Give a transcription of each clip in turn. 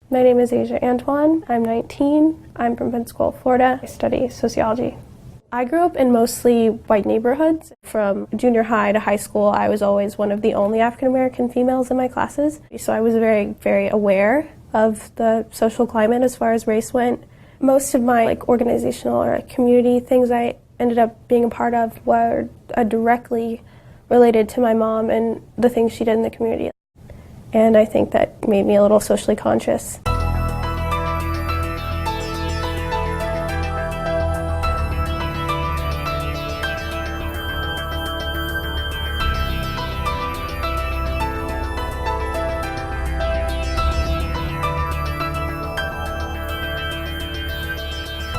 My name is Asia Antoine. I'm 19. I'm from Pensacola, Florida. I study sociology. I grew up in mostly white neighborhoods. From junior high to high school, I was always one of the only African American females in my classes. So I was very, very aware of the social climate as far as race went. Most of my organizational or community things I ended up being a part of were directly related to my mom and the things she did in the community. And I think that made me a little socially conscious.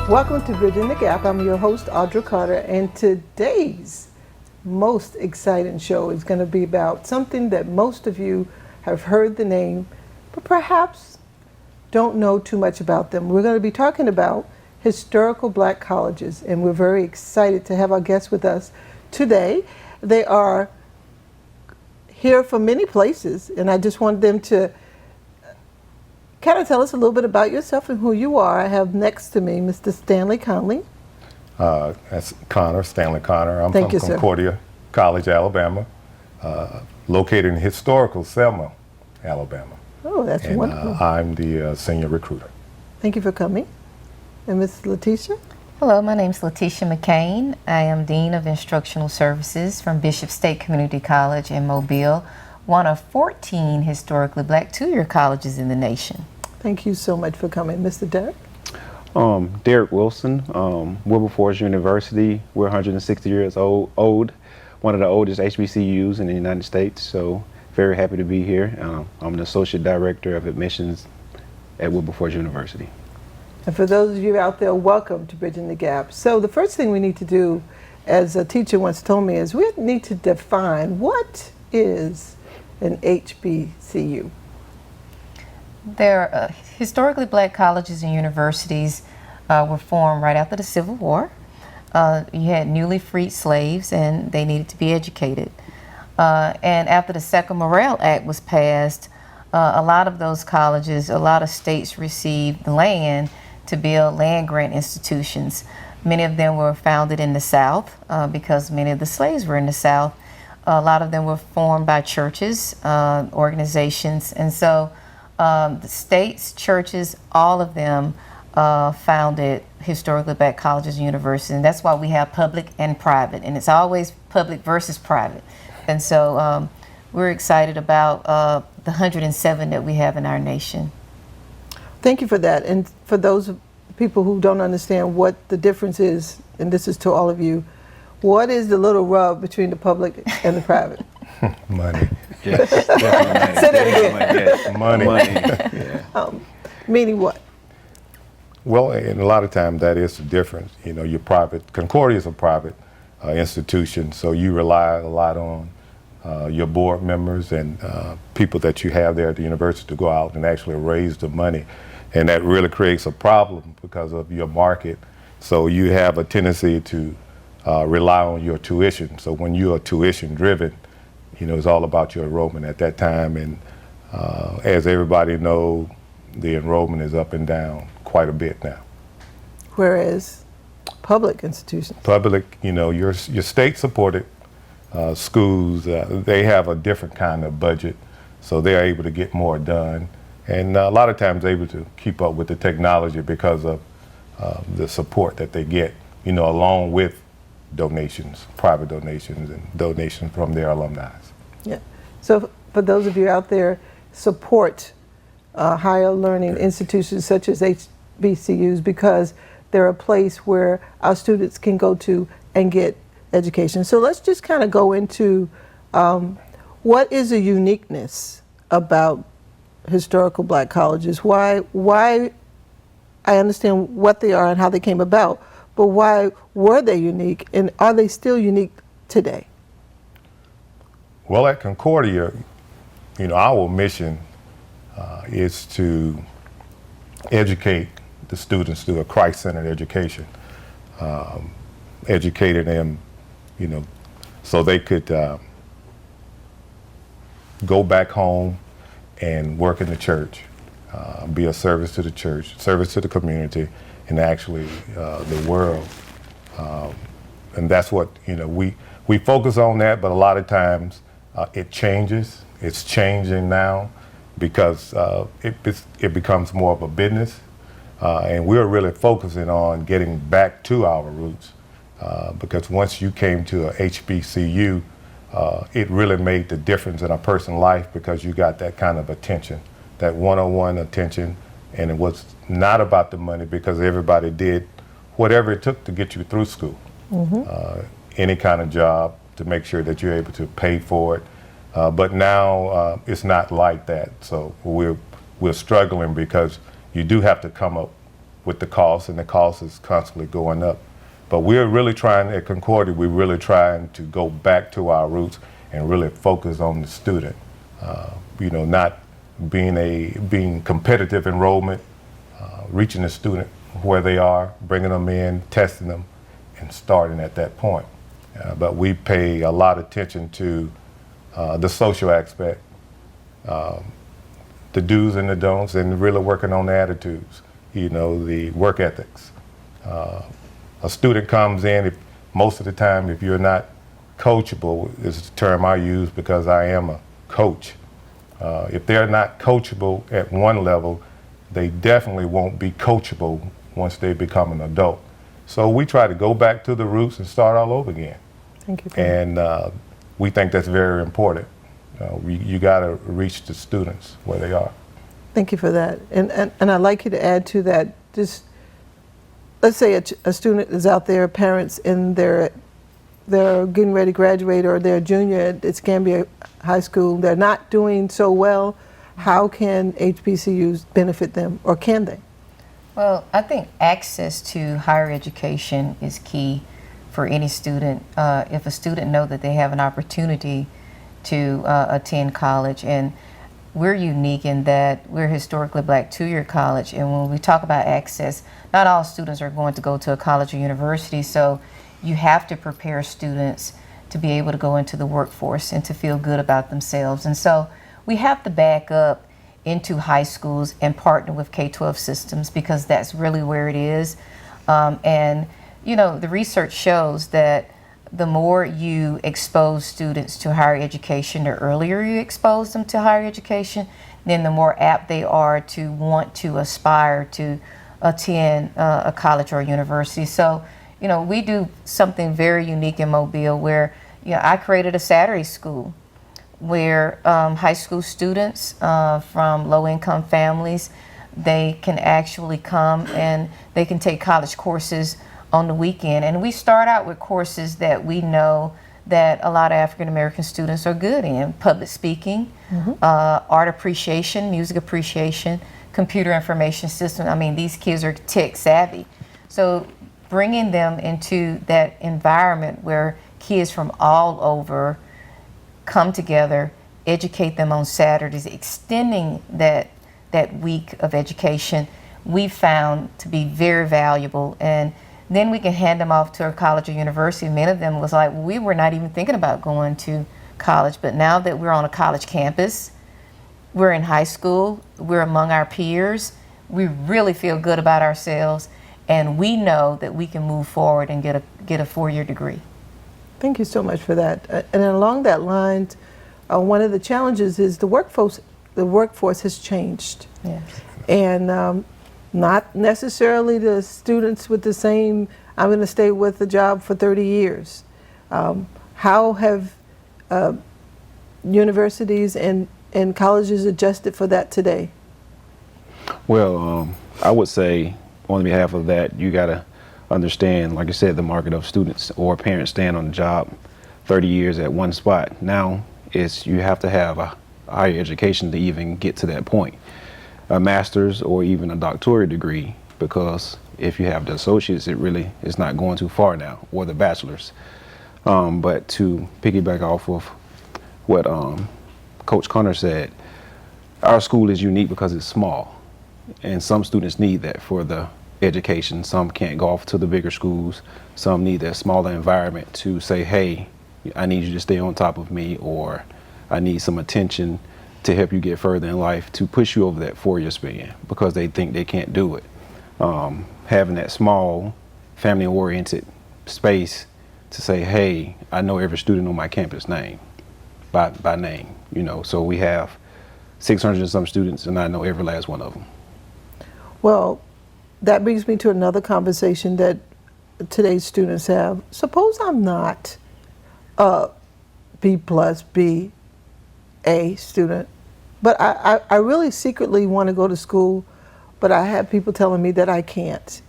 Welcome to Bridging the Gap. I'm your host, Audra Carter, and today's most exciting show is going to be about something that most of you have heard the name, but perhaps don't know too much about them. We're going to be talking about historical black colleges, and we're very excited to have our guests with us today. They are here from many places, and I just want them to kind of tell us a little bit about yourself and who you are. I have next to me Mr. Stanley Conley. That's Connor, Stanley Connor. I'm Thank from you, sir. Concordia College, Alabama, located in historical Selma, Alabama. Oh, that's And wonderful. I'm the senior recruiter. Thank you for coming. And Ms. Letitia? Hello, my name is Letitia McCain. I am Dean of Instructional Services from Bishop State Community College in Mobile, one of 14 historically black two-year colleges in the nation. Thank you so much for coming. Mr. Derek? Derek Wilson, Wilberforce University. We're 160 years old, one of the oldest HBCUs in the United States, so very happy to be here. I'm the Associate Director of Admissions at Wilberforce University. And for those of you out there, welcome to Bridging the Gap. So the first thing we need to do, as a teacher once told me, is we need to define what is an HBCU. There, historically black colleges and universities were formed right after the Civil War. You had newly freed slaves and they needed to be educated. And after the Second Morrill Act was passed, a lot of those colleges, a lot of states received land to build land grant institutions. Many of them were founded in the South because many of the slaves were in the South. A lot of them were formed by churches, organizations, and so the states, churches, all of them founded historically black colleges and universities, and that's why we have public and private, and it's always public versus private. And so we're excited about the 107 that we have in our nation. Thank you for that. And for those people who don't understand what the difference is, and this is to all of you, what is the little rub between the public and the private? Money. Yes, definitely. Say that again. Yes. Money. Yeah. Meaning what? Well, and a lot of times that is the difference. You know, your private, Concordia is a private institution, so you rely a lot on your board members and people that you have there at the university to go out and actually raise the money. And that really creates a problem because of your market. So you have a tendency to rely on your tuition. So when you are tuition driven, you know, it's all about your enrollment at that time. And as everybody knows, the enrollment is up and down quite a bit now. Whereas public institutions. Public, you know, your state supported schools, they have a different kind of budget, so they're able to get more done. And a lot of times able to keep up with the technology because of the support that they get, you know, along with donations, private donations and donations from their alumni. Yeah. So for those of you out there, support higher learning institutions such as HBCUs because they're a place where our students can go to and get education. So let's just kind of go into what is a uniqueness about historical black colleges? Why I understand what they are and how they came about, but why were they unique and are they still unique today? Well, at Concordia, you know, our mission is to educate the students through a Christ-centered education, educating them, you know, so they could go back home and work in the church, be a service to the church, service to the community, and actually the world. And that's what, we focus on that, but a lot of times it changes. It's changing now because it becomes more of a business. And we're really focusing on getting back to our roots because once you came to a HBCU, it really made the difference in a person's life because you got that kind of attention, that one-on-one attention, and it was not about the money because everybody did whatever it took to get you through school. Any kind of job to make sure that you're able to pay for it. But now it's not like that. So we're struggling because you do have to come up with the cost, and the cost is constantly going up. But we're really trying at Concordia, we're really trying to go back to our roots and really focus on the student. Not being competitive enrollment, reaching the student where they are, bringing them in, testing them, and starting at that point. But we pay a lot of attention to the social aspect, the do's and the don'ts, and really working on the attitudes, the work ethics. A student comes in, most of the time, if you're not coachable, is the term I use because I am a coach. If they're not coachable at one level, they definitely won't be coachable once they become an adult. So we try to go back to the roots and start all over again. Thank you. And we think that's very important. You got to reach the students where they are. Thank you for that. And I'd like you to add to that, just let's say a student is out there, parents, and they're getting ready to graduate or they're a junior at Escambia High School, they're not doing so well. How can HBCUs benefit them, or can they? Well, I think access to higher education is key for any student. If a student knows that they have an opportunity to attend college, and we're unique in that we're historically black two-year college, and when we talk about access, not all students are going to go to a college or university, so you have to prepare students to be able to go into the workforce and to feel good about themselves. And so we have to back up into high schools and partner with K-12 systems because that's really where it is. And the research shows that the more you expose students to higher education, the earlier you expose them to higher education, then the more apt they are to want to aspire to attend a college or a university. So, we do something very unique in Mobile where, I created a Saturday school where high school students from low-income families, they can actually come and they can take college courses on the weekend. And we start out with courses that we know that a lot of African American students are good in: public speaking, art appreciation, music appreciation, computer information system. I mean, these kids are tech savvy. So bringing them into that environment where kids from all over come together, educate them on Saturdays, extending that week of education, we found to be very valuable. And then we can hand them off to a college or university. Many of them was like, we were not even thinking about going to college, but now that we're on a college campus, we're in high school, we're among our peers, we really feel good about ourselves, and we know that we can move forward and get a 4-year degree. Thank you so much for that. And along that line, one of the challenges is the workforce has changed. Yes. And not necessarily the students with the same, I'm going to stay with the job for 30 years. How have universities and colleges adjusted for that today? Well, I would say on behalf of that, you got to understand, like I said, the market of students or parents staying on the job 30 years at one spot. Now you have to have a higher education to even get to that point, a master's or even a doctorate degree, because if you have the associates, it really is not going too far now, or the bachelor's. But to piggyback off of what Coach Connor said, our school is unique because it's small, and some students need that for the education. Some can't go off to the bigger schools. Some need that smaller environment to say, hey, I need you to stay on top of me, or I need some attention to help you get further in life, to push you over that 4-year span because they think they can't do it. Having that small family-oriented space to say, hey, I know every student on my campus name, by name, you know. So we have 600 and some students, and I know every last one of them. Well, that brings me to another conversation that today's students have. Suppose I'm not a B plus, B, A student, but I really secretly want to go to school, but I have people telling me that I can't.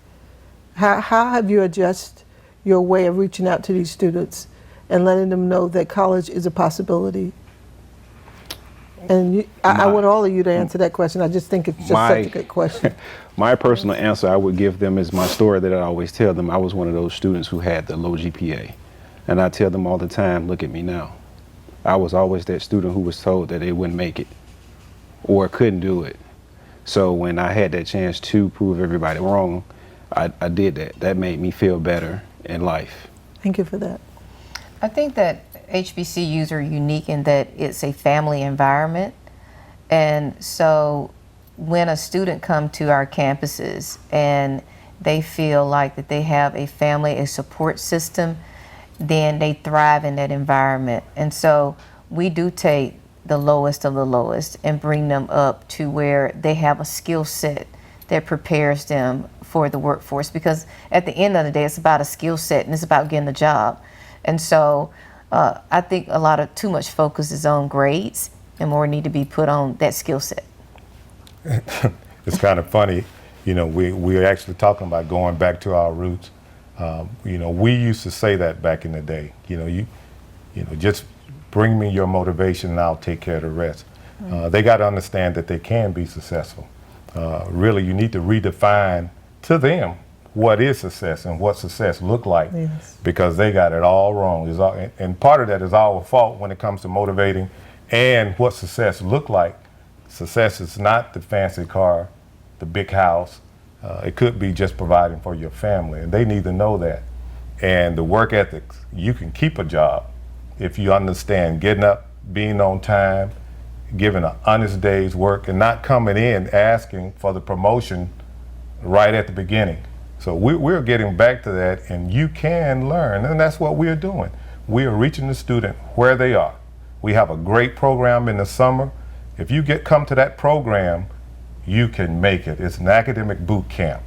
How have you adjusted your way of reaching out to these students and letting them know that college is a possibility? And I want all of you to answer that question. I just think it's just such a good question. My personal answer I would give them is my story that I always tell them. I was one of those students who had the low GPA. And I tell them all the time, look at me now. I was always that student who was told that they wouldn't make it or couldn't do it. So when I had that chance to prove everybody wrong, I did that. That made me feel better in life. Thank you for that. I think that HBCUs are unique in that it's a family environment. And so when a student comes to our campuses and they feel like that they have a family, a support system, then they thrive in that environment. And so we do take the lowest of the lowest and bring them up to where they have a skill set that prepares them for the workforce, because at the end of the day, it's about a skill set and it's about getting a job. And so I think a lot of too much focus is on grades and more need to be put on that skill set. It's kind of funny, you know, we're actually talking about going back to our roots. You know, we used to say that back in the day, you know, just bring me your motivation and I'll take care of the rest. They got to understand that they can be successful. Really, you need to redefine to them what is success and what success look like, because they got it all wrong. And part of that is our fault when it comes to motivating and what success look like. Success is not the fancy car, the big house. It could be just providing for your family, and they need to know that. And the work ethics, you can keep a job if you understand getting up, being on time, giving an honest day's work, and not coming in asking for the promotion right at the beginning. So we're getting back to that, and you can learn, and that's what we're doing. We are reaching the student where they are. We have a great program in the summer. If you come to that program, you can make it. It's an academic boot camp,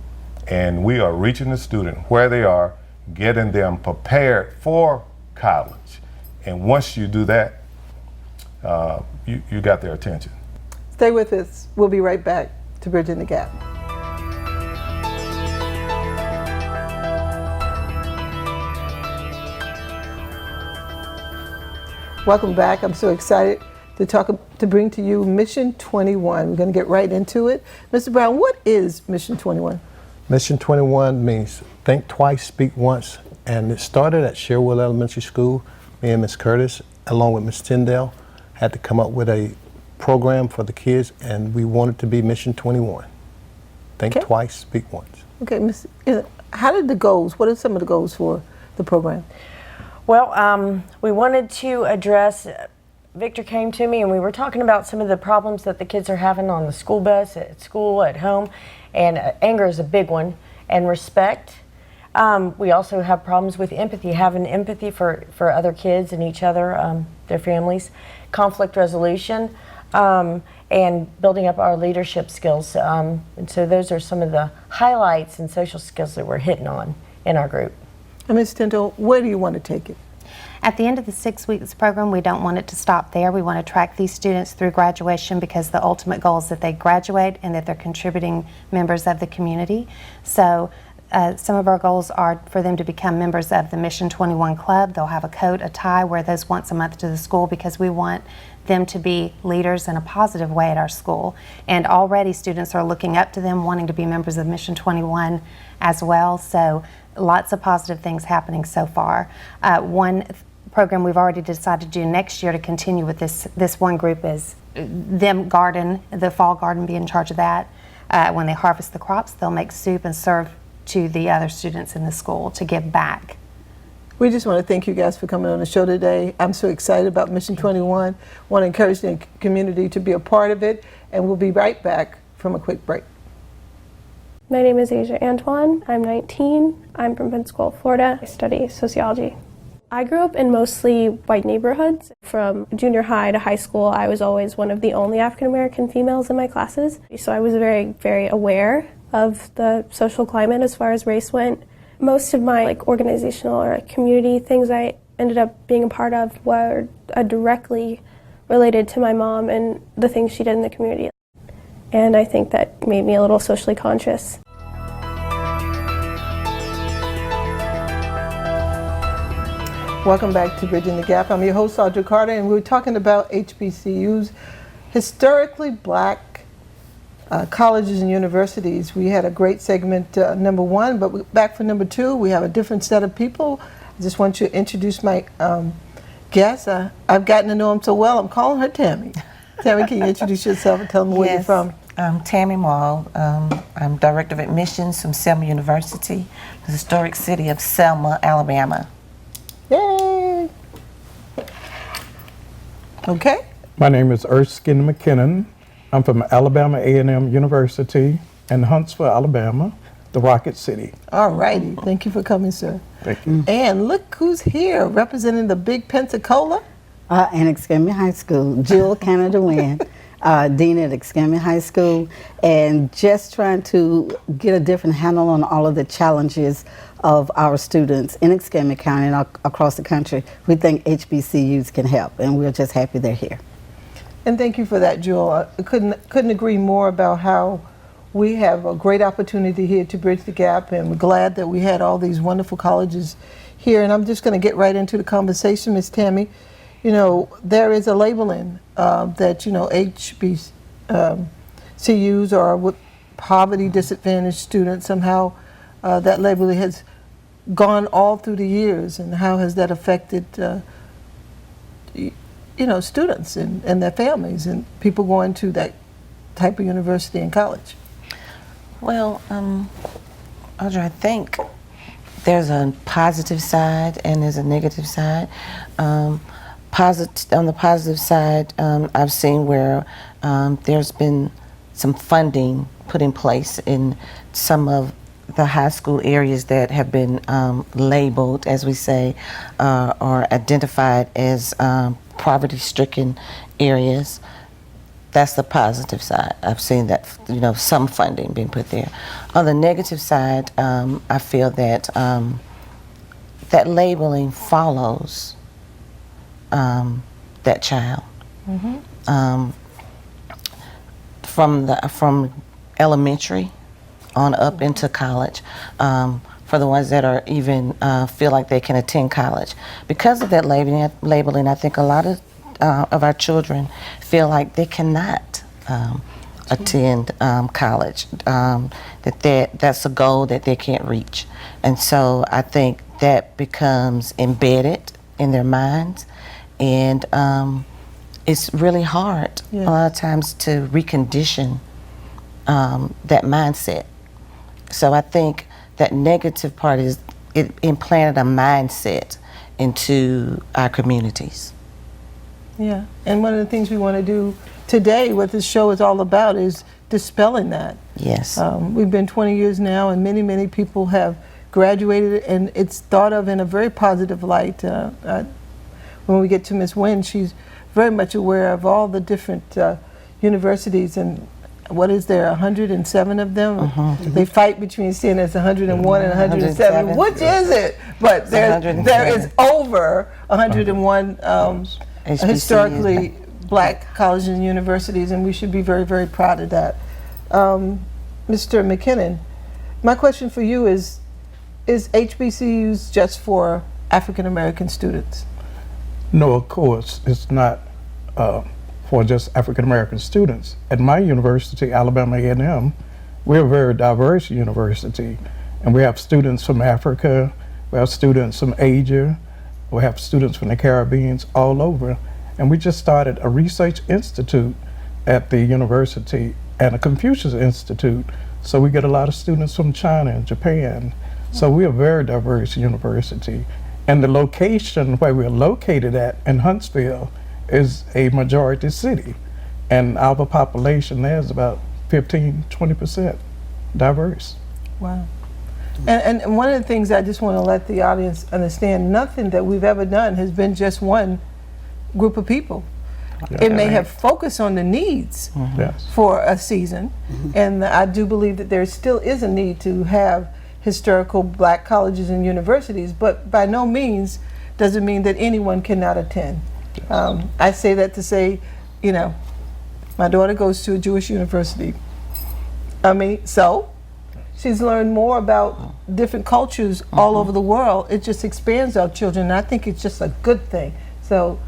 and we are reaching the student where they are, getting them prepared for college. And once you do that, you got their attention. Stay with us. We'll be right back to Bridging the Gap. Welcome back. I'm so excited to bring to you Mission 21. We're going to get right into it. Mr. Brown, what is Mission 21? Mission 21 means think twice, speak once, and it started at Sherwood Elementary School. Me and Ms. Curtis, along with Ms. Tyndale, had to come up with a program for the kids, and we wanted to be Mission 21. Think twice, speak once. Okay, Ms. How did the goals, what are some of the goals for the program? Well, we wanted to address, Victor came to me and we were talking about some of the problems that the kids are having on the school bus, at school, at home, and anger is a big one, and respect. We also have problems with empathy, having empathy for other kids and each other, their families, conflict resolution, and building up our leadership skills. And so those are some of the highlights and social skills that we're hitting on in our group. And Ms. Tyndall, where do you want to take it? At the end of the 6 weeks program, we don't want it to stop there. We want to track these students through graduation, because the ultimate goal is that they graduate and that they're contributing members of the community. So some of our goals are for them to become members of the Mission 21 Club. They'll have a coat, a tie, wear those once a month to the school, because we want them to be leaders in a positive way at our school. And already students are looking up to them, wanting to be members of Mission 21 as well. So lots of positive things happening so far. One program we've already decided to do next year to continue with this one group is them garden, the fall garden, be in charge of that. When they harvest the crops, they'll make soup and serve to the other students in the school to give back We just want to thank you guys for coming on the show today. I'm so excited about Mission 21. Want to encourage the community to be a part of it, and we'll be right back from a quick break. My name is Asia Antoine. I'm 19. I'm from Pensacola, Florida. I study sociology. I grew up in mostly white neighborhoods. From junior high to high school, I was always one of the only African American females in my classes. So I was very, very aware of the social climate as far as race went. Most of my organizational or community things I ended up being a part of were directly related to my mom and the things she did in the community. And I think that made me a little socially conscious. Welcome back to Bridging the Gap. I'm your host, Audra Carter, and we're talking about HBCUs, historically black colleges and universities. We had a great segment, number one, but back for number two, we have a different set of people. I just want you to introduce my guest. I've gotten to know him so well, I'm calling her Tammy. Tammy, can you introduce yourself and tell them where you're from? I'm Tammy Mall. I'm Director of Admissions from Selma University, the historic city of Selma, Alabama. Yay! Okay. My name is Erskine McKinnon. I'm from Alabama A&M University in Huntsville, Alabama, the Rocket City. All righty. Thank you for coming, sir. Thank you. And look who's here representing the big Pensacola. And Excamy High School, Jill Canada Wynn, Dean at Excamy High School, and just trying to get a different handle on all of the challenges of our students in Excamy County and across the country. We think HBCUs can help, and we're just happy they're here. And thank you for that, Jewel. I couldn't agree more about how we have a great opportunity here to bridge the gap, and we're glad that we had all these wonderful colleges here. And I'm just going to get right into the conversation, Ms. Tammy. You know, there is a labeling that, you know, HBCUs are with poverty disadvantaged students. Somehow that labeling has gone all through the years, and how has that affected you know, students and their families and people going to that type of university and college? Well, Audra, I think there's a positive side and there's a negative side. On the positive side, I've seen where there's been some funding put in place in some of the high school areas that have been labeled, as we say, or identified as poverty-stricken areas. That's the positive side. I've seen that, you know, some funding being put there. On the negative side, I feel that that labeling follows that child. Mm-hmm. From elementary on up into college, for the ones that are even feel like they can attend college. Because of that labeling, I think a lot of our children feel like they cannot attend college, that's a goal that they can't reach. And so I think that becomes embedded in their minds, and it's really hard a lot of times to recondition that mindset. So I think that negative part is it implanted a mindset into our communities. Yeah, and one of the things we want to do today, what this show is all about, is dispelling that. Yes. We've been 20 years now, and many, many people have graduated, and it's thought of in a very positive light. When we get to Ms. Wynn, she's very much aware of all the different universities, and what is there, 107 of them? Mm-hmm. They fight between saying it's 101 and 107. Which is it? But there is over 101 historically black colleges and universities, and we should be very, very proud of that. Mr. McKinnon, my question for you is HBCUs just for African American students? No, of course, it's not for just African American students. At my university, Alabama A&M, we're a very diverse university, and we have students from Africa, we have students from Asia, we have students from the Caribbean, all over. And we just started a research institute at the university and a Confucius Institute. So we get a lot of students from China and Japan. So we're a very diverse university. And the location where we're located at in Huntsville is a majority city. And our population there is about 15–20% diverse. Wow. And one of the things I just want to let the audience understand, nothing that we've ever done has been just one group of people. It may have focused on the needs Yes. for a season, and I do believe that there still is a need to have historical black colleges and universities, but by no means does it mean that anyone cannot attend. I say that to say, you know, my daughter goes to a Jewish university. So she's learned more about different cultures all over the world. It just expands our children, and I think it's just a good thing. So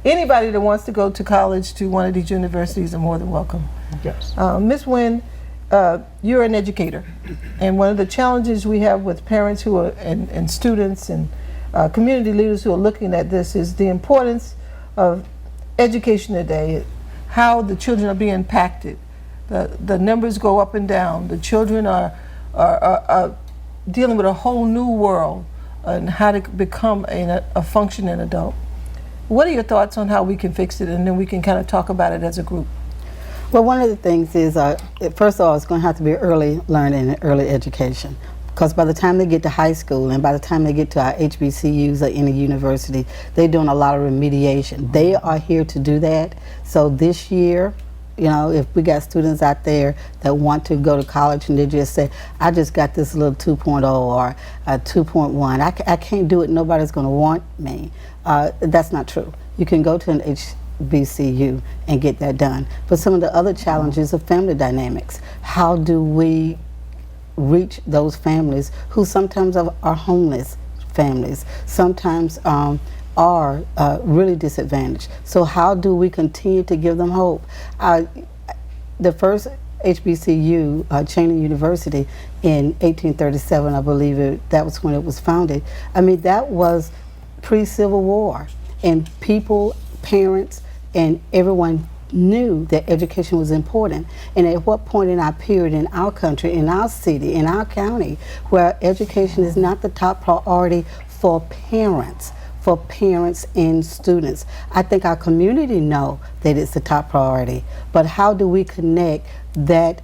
anybody that wants to go to college to one of these universities are more than welcome. Yes. Ms. Nguyen, you're an educator, and one of the challenges we have with parents who are and students and community leaders who are looking at this is the importance of education today, how the children are being impacted. The numbers go up and down. The children are dealing with a whole new world and how to become a functioning adult. What are your thoughts on how we can fix it, and then we can kind of talk about it as a group? Well, one of the things is, first of all, it's going to have to be early learning and early education. Because by the time they get to high school and by the time they get to our HBCUs or any university, they're doing a lot of remediation. They are here to do that. So this year, you know, if we got students out there that want to go to college and they just say, I just got this little 2.0 or a 2.1, I can't do it, nobody's going to want me. That's not true. You can go to an HBCU and get that done. But some of the other challenges are family dynamics. How do we reach those families who sometimes are homeless families, sometimes are really disadvantaged? So how do we continue to give them hope? The first HBCU, Cheney University, in 1837, I believe that was when it was founded. I mean, that was pre-Civil War, and people, parents, and everyone knew that education was important. And at what point in our period, in our country, in our city, in our county, where education is not the top priority for parents and students? I think our community know that it's the top priority, but how do we connect that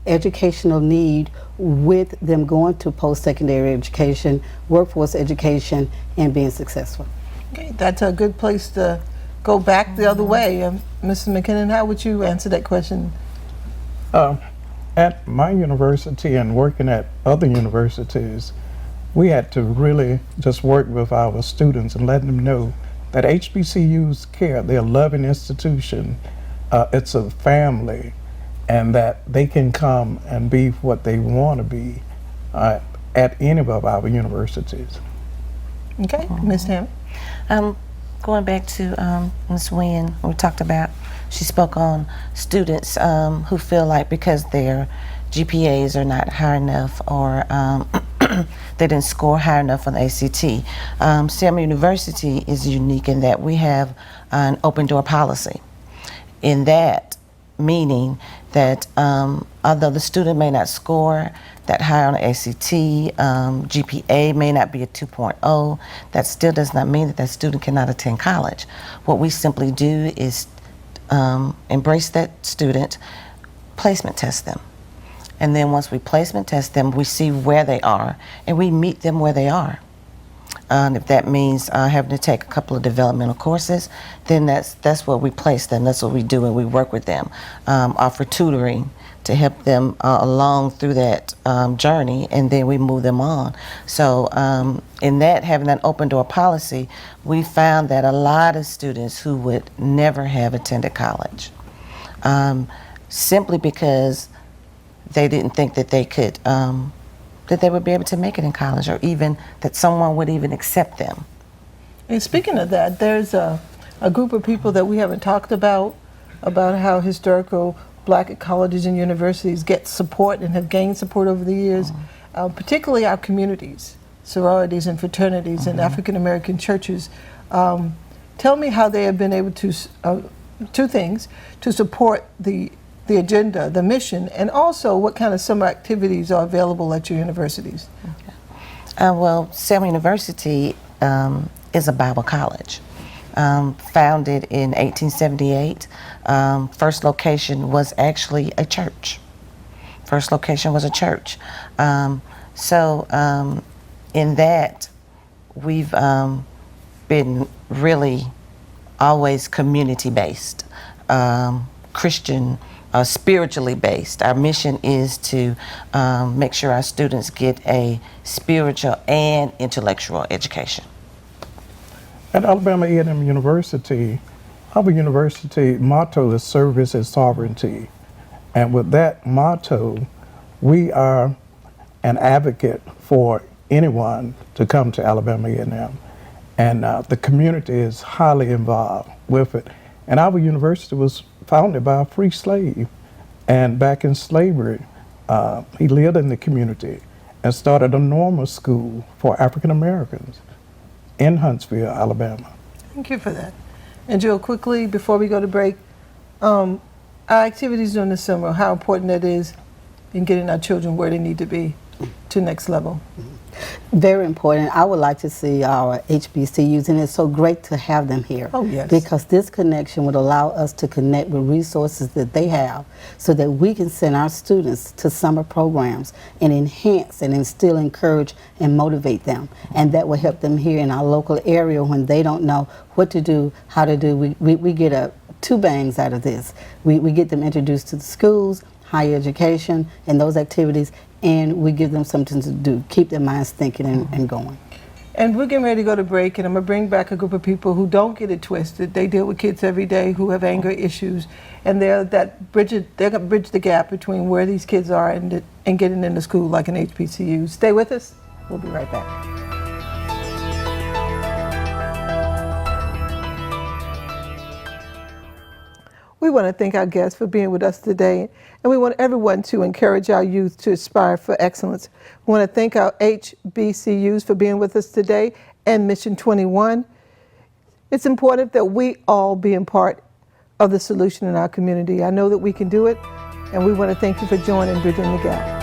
educational need with them going to post-secondary education, workforce education, and being successful? Okay, that's a good place to go back the other way. Mrs. McKinnon, how would you answer that question? At my university and working at other universities, we had to really just work with our students and let them know that HBCUs care. They're a loving institution. It's a family, and that they can come and be what they want to be at any of our universities. Okay, Ms. Tam. Going back to Ms. Nguyen, we talked about, she spoke on students who feel like because their GPAs are not high enough or they didn't score high enough on the ACT. Selma University is unique in that we have an open door policy. In that, meaning that although the student may not score that high on the ACT, GPA may not be a 2.0, that still does not mean that that student cannot attend college. What we simply do is embrace that student, placement test them. And then once we placement test them, we see where they are, and we meet them where they are. If that means having to take a couple of developmental courses, then that's where we place them. That's what we do, and we work with them. Offer tutoring to help them along through that journey, and then we move them on. So in that, having that open door policy, we found that a lot of students who would never have attended college, simply because they didn't think that they could, that they would be able to make it in college, or even that someone would even accept them. And speaking of that, there's a group of people that we haven't talked about how historical black colleges and universities get support and have gained support over the years, particularly our communities, sororities and fraternities and African American churches. Tell me how they have been able to, two things, to support the agenda, the mission, and also what kind of summer activities are available at your universities. Well, Selma University is a Bible college. Founded in 1878, first location was actually a church. First location was a church. In that, we've been really always community-based, Christian, spiritually based. Our mission is to make sure our students get a spiritual and intellectual education. At Alabama A&M University, our university motto is service and sovereignty. And with that motto, we are an advocate for anyone to come to Alabama A&M. And the community is highly involved with it. And our university was founded by a free slave. And back in slavery, he lived in the community and started a normal school for African Americans in Huntsville, Alabama. Thank you for that. And Jill, quickly, before we go to break, our activities during the summer, how important that is in getting our children where they need to be to next level. Very important. I would like to see our HBCUs, and it's so great to have them here. Oh, yes. Because this connection would allow us to connect with resources that they have so that we can send our students to summer programs and enhance and instill, encourage, and motivate them. And that will help them here in our local area when they don't know what to do, how to do. We get two bangs out of this. We get them introduced to the schools, higher education, and those activities, and we give them something to do, keep their minds thinking and going. And we're getting ready to go to break, and I'm going to bring back a group of people who don't get it twisted. They deal with kids every day who have anger issues, and they're going to bridge the gap between where these kids are and getting into school like an HBCU. Stay with us. We'll be right back. We want to thank our guests for being with us today, and we want everyone to encourage our youth to aspire for excellence. We want to thank our HBCUs for being with us today and Mission 21. It's important that we all be a part of the solution in our community. I know that we can do it, and we want to thank you for joining Bridging the Gap.